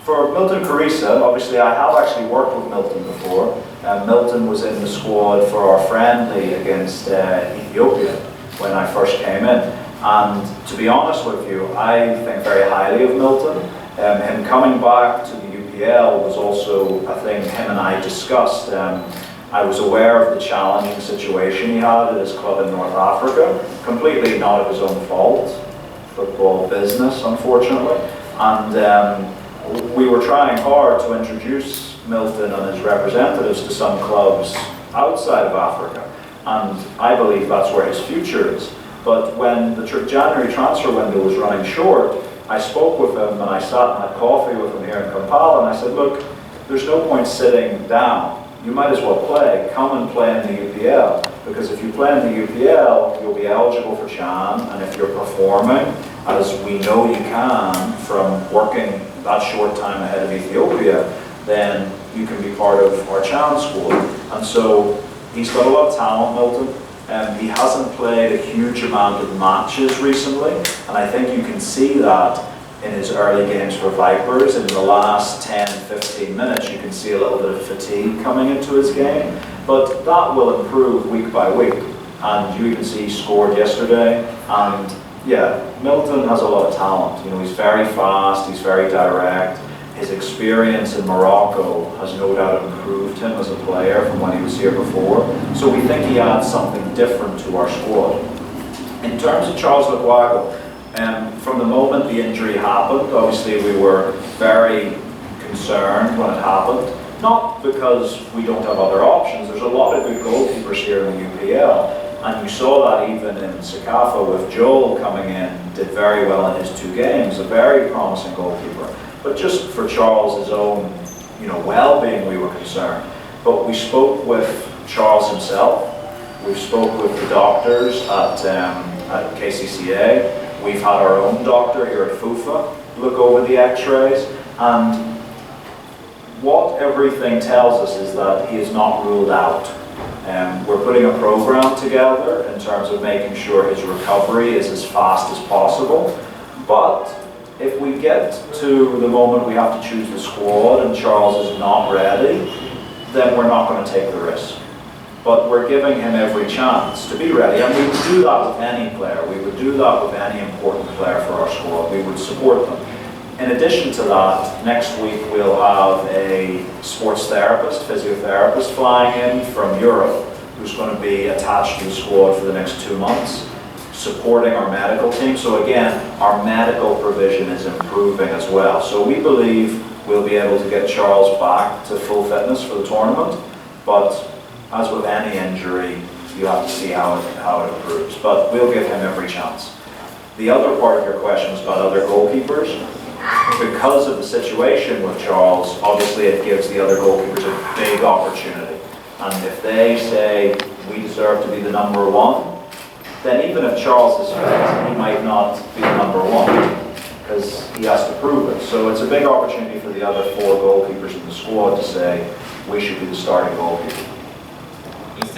For Milton Karisa, obviously I have actually worked with Milton before. Milton was in the squad for our friendly against Ethiopia when I first came in. And to be honest with you, I think very highly of Milton. Him coming back to the UPL was also a thing him and I discussed. I was aware of the challenging situation he had at his club in North Africa, completely not of his own fault, football business unfortunately. And we were trying hard to introduce Milton and his representatives to some clubs outside of Africa, and I believe that's where his future is. But when the January transfer window was running short, I spoke with him and I sat and had coffee with him here in Kampala, and I said, look, there's no point sitting down. You might as well play. Come and play in the UPL, because if you play in the UPL, you'll be eligible for CHAN, and if you're performing, as we know you can from working that short time ahead of Ethiopia, then you can be part of our CHAN squad. And so he's got a lot of talent, Milton. He hasn't played a huge amount of matches recently, and I think you can see that in his early games for Vipers. In the last 10-15 minutes, you can see a little bit of fatigue coming into his game, but that will improve week by week. And you even see he scored yesterday, and yeah, Milton has a lot of talent. You know, he's very fast, he's very direct. His experience in Morocco has no doubt improved him as a player from when he was here before. So we think he adds something different to our squad. In terms of Charles Lukwago, from the moment the injury happened, obviously we were very concerned when it happened. Not because we don't have other options. There's a lot of good goalkeepers here in the UPL. And you saw that even in Sekafa with Joel coming in, did very well in his 2 games, a very promising goalkeeper. But just for Charles' own, well-being, we were concerned. But we spoke with Charles himself. We spoke with the doctors at KCCA. We've had our own doctor here at FUFA look over the X-rays, and what everything tells us is that he is not ruled out. We're putting a program together in terms of making sure his recovery is as fast as possible. But if we get to the moment we have to choose the squad and Charles is not ready, then we're not going to take the risk. But we're giving him every chance to be ready, and we would do that with any player. We would do that with any important player for our squad. We would support them. In addition to that, next week we'll have a sports therapist, physiotherapist flying in from Europe, who's going to be attached to the squad for the next 2 months, supporting our medical team. So again, our medical provision is improving as well. So we believe we'll be able to get Charles back to full fitness for the tournament, but as with any injury, you have to see how it improves. But we'll give him every chance. The other part of your question was about other goalkeepers. Because of the situation with Charles, obviously it gives the other goalkeepers a big opportunity. And if they say, we deserve to be the number 1, then even if Charles is fit, he might not be the number 1, because he has to prove it. So it's a big opportunity for the other 4 goalkeepers in the squad to say, we should be the starting goalkeeper.